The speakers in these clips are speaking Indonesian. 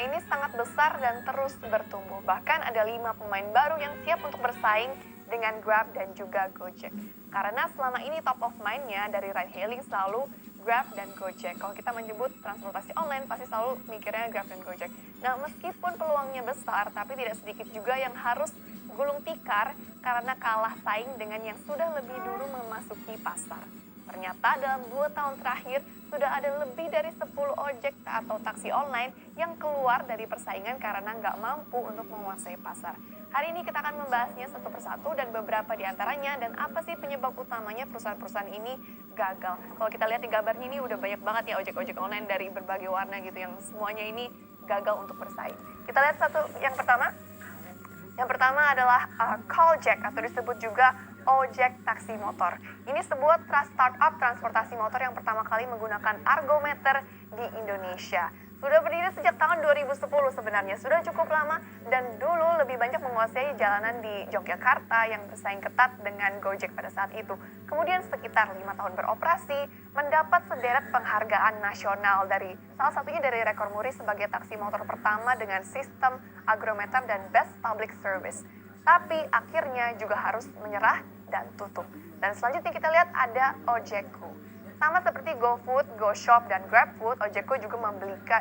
ini sangat besar dan terus bertumbuh. Bahkan ada 5 pemain baru yang siap untuk bersaing dengan Grab dan juga Gojek. Karena selama ini top of mind-nya dari ride hailing selalu Grab dan Gojek. Kalau kita menyebut transportasi online, pasti selalu mikirnya Grab dan Gojek. Nah, meskipun peluangnya besar, tapi tidak sedikit juga yang harus gulung tikar karena kalah saing dengan yang sudah lebih dulu memasuki pasar. Ternyata dalam 2 tahun terakhir, sudah ada lebih dari 10 ojek atau taksi online yang keluar dari persaingan karena nggak mampu untuk menguasai pasar. Hari ini kita akan membahasnya satu persatu dan beberapa di antaranya dan apa sih penyebab utamanya perusahaan-perusahaan ini gagal. Kalau kita lihat di gambarnya ini udah banyak banget ya ojek-ojek online dari berbagai warna gitu yang semuanya ini gagal untuk bersaing. Kita lihat satu yang pertama. Yang pertama adalah Calljak atau disebut juga ojek taksi motor. Ini sebuah startup transportasi motor yang pertama kali menggunakan argometer di Indonesia. Sudah berdiri sejak tahun 2010 sebenarnya, sudah cukup lama dan dulu lebih banyak menguasai jalanan di Yogyakarta yang bersaing ketat dengan Gojek pada saat itu. Kemudian sekitar 5 tahun beroperasi, mendapat sederet penghargaan nasional dari salah satunya dari Rekor Muri sebagai taksi motor pertama dengan sistem argometer dan best public service. Tapi akhirnya juga harus menyerah dan tutup. Dan selanjutnya kita lihat ada Ojekku. Sama seperti GoFood, GoShop, dan GrabFood, Ojekku juga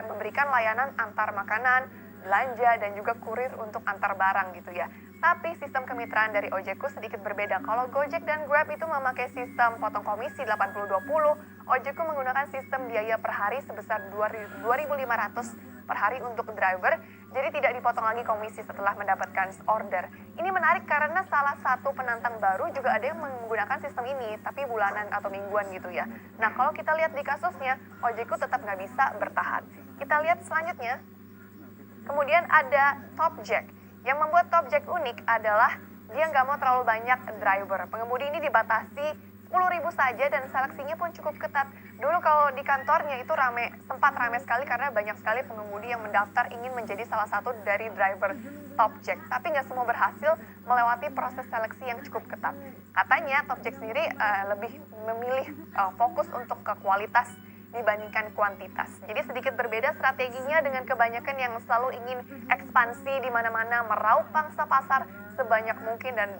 memberikan layanan antar makanan, belanja, dan juga kurir untuk antar barang gitu ya. Tapi sistem kemitraan dari Ojekku sedikit berbeda. Kalau Gojek dan Grab itu memakai sistem potong komisi 80-20, Ojekku menggunakan sistem biaya per hari sebesar 2.500 per hari untuk driver, jadi tidak dipotong lagi komisi setelah mendapatkan order. Ini menarik karena salah satu penantang baru juga ada yang menggunakan sistem ini, tapi bulanan atau mingguan gitu ya. Nah, kalau kita lihat di kasusnya, Ojekku tetap nggak bisa bertahan. Kita lihat selanjutnya, kemudian ada Topjack. Yang membuat Topjack unik adalah dia nggak mau terlalu banyak driver. Pengemudi ini dibatasi 10.000 saja dan seleksinya pun cukup ketat. Dulu kalau di kantornya itu sempat rame sekali karena banyak sekali pengemudi yang mendaftar ingin menjadi salah satu dari driver Topjack. Tapi nggak semua berhasil melewati proses seleksi yang cukup ketat. Katanya Topjack sendiri lebih memilih fokus untuk ke kualitas dibandingkan kuantitas. Jadi sedikit berbeda strateginya dengan kebanyakan yang selalu ingin ekspansi di mana-mana, meraup pangsa pasar sebanyak mungkin dan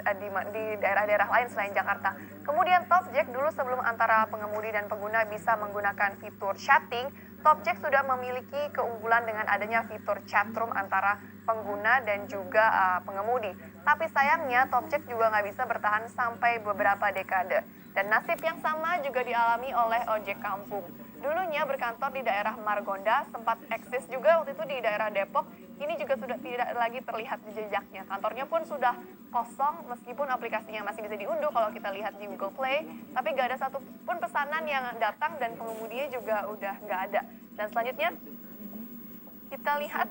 di daerah-daerah lain selain Jakarta. Kemudian Topjack dulu sebelum antara pengemudi dan pengguna bisa menggunakan fitur chatting, Topjack sudah memiliki keunggulan dengan adanya fitur chatroom antara pengguna dan juga pengemudi. Tapi sayangnya Topjack juga nggak bisa bertahan sampai beberapa dekade. Dan nasib yang sama juga dialami oleh ojek kampung. Dulunya berkantor di daerah Margonda, sempat eksis juga waktu itu di daerah Depok. Ini juga sudah tidak lagi terlihat jejaknya. Kantornya pun sudah kosong meskipun aplikasinya masih bisa diunduh kalau kita lihat di Google Play. Tapi nggak ada satupun pesanan yang datang dan pengemudinya juga udah nggak ada. Dan selanjutnya kita lihat,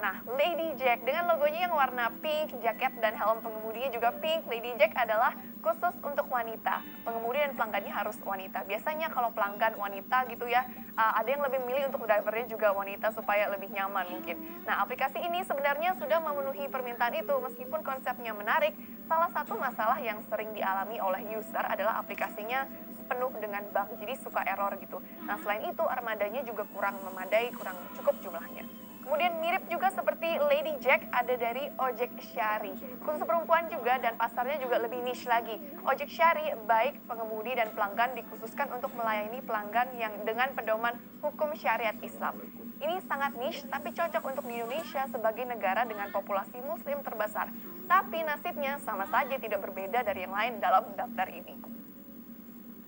nah Lady Jack dengan logonya yang warna pink, jaket dan helm pengemudinya juga pink. Lady Jack adalah khusus untuk wanita. Pengemudi dan pelanggannya harus wanita. Biasanya kalau pelanggan wanita gitu ya, ada yang lebih memilih untuk drivernya juga wanita supaya lebih nyaman mungkin. Nah, aplikasi ini sebenarnya sudah memenuhi permintaan itu meskipun konsepnya menarik. Salah satu masalah yang sering dialami oleh user adalah aplikasinya penuh dengan bug, jadi suka error gitu. Nah, selain itu armadanya juga kurang memadai, kurang cukup jumlahnya. Kemudian mirip juga seperti Lady Jack ada dari Ojek Syari. Khusus perempuan juga dan pasarnya juga lebih niche lagi. Ojek Syari baik pengemudi dan pelanggan dikhususkan untuk melayani pelanggan yang dengan pedoman hukum syariat Islam. Ini sangat niche tapi cocok untuk di Indonesia sebagai negara dengan populasi muslim terbesar. Tapi nasibnya sama saja tidak berbeda dari yang lain dalam daftar ini.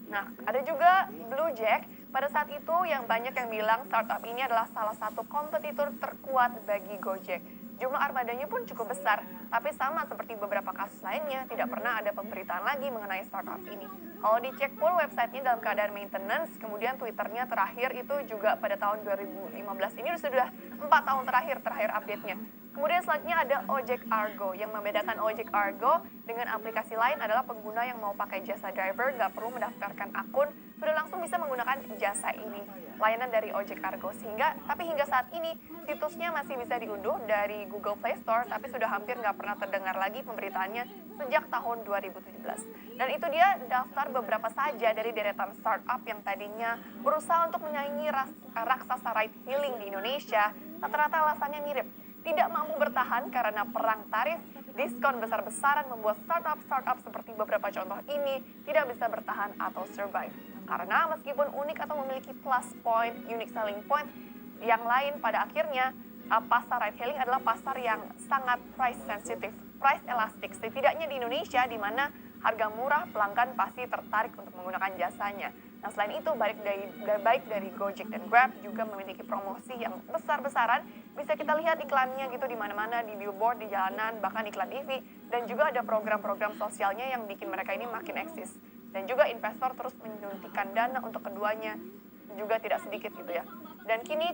Nah, ada juga Blue Jack. Pada saat itu yang banyak yang bilang startup ini adalah salah satu kompetitor terkuat bagi Gojek. Jumlah armadanya pun cukup besar, tapi sama seperti beberapa kasus lainnya, tidak pernah ada pemberitaan lagi mengenai startup ini. Kalau dicek pun websitenya dalam keadaan maintenance, kemudian Twitternya terakhir itu juga pada tahun 2015. Ini sudah 4 tahun terakhir update-nya. Kemudian selanjutnya ada Ojek Argo. Yang membedakan Ojek Argo dengan aplikasi lain adalah pengguna yang mau pakai jasa driver nggak perlu mendaftarkan akun sudah langsung bisa menggunakan jasa ini, layanan dari ojek kargo. Tapi hingga saat ini situsnya masih bisa diunduh dari Google Play Store, tapi sudah hampir nggak pernah terdengar lagi pemberitaannya sejak tahun 2017. Dan itu dia daftar beberapa saja dari deretan startup yang tadinya berusaha untuk menyaingi raksasa ride hailing di Indonesia. Rata-rata alasannya mirip, tidak mampu bertahan karena perang tarif, diskon besar-besaran membuat startup seperti beberapa contoh ini tidak bisa bertahan atau survive. Karena meskipun unik atau memiliki plus point, unique selling point yang lain, pada akhirnya pasar ride hailing adalah pasar yang sangat price sensitive, price elastic. Setidaknya di Indonesia, di mana harga murah, pelanggan pasti tertarik untuk menggunakan jasanya. Nah, selain itu, baik dari Gojek dan Grab juga memiliki promosi yang besar-besaran. Bisa kita lihat iklannya gitu di mana-mana, di billboard, di jalanan, bahkan iklan TV. Dan juga ada program-program sosialnya yang bikin mereka ini makin eksis. Dan juga investor terus menyuntikkan dana untuk keduanya, juga tidak sedikit gitu ya. Dan kini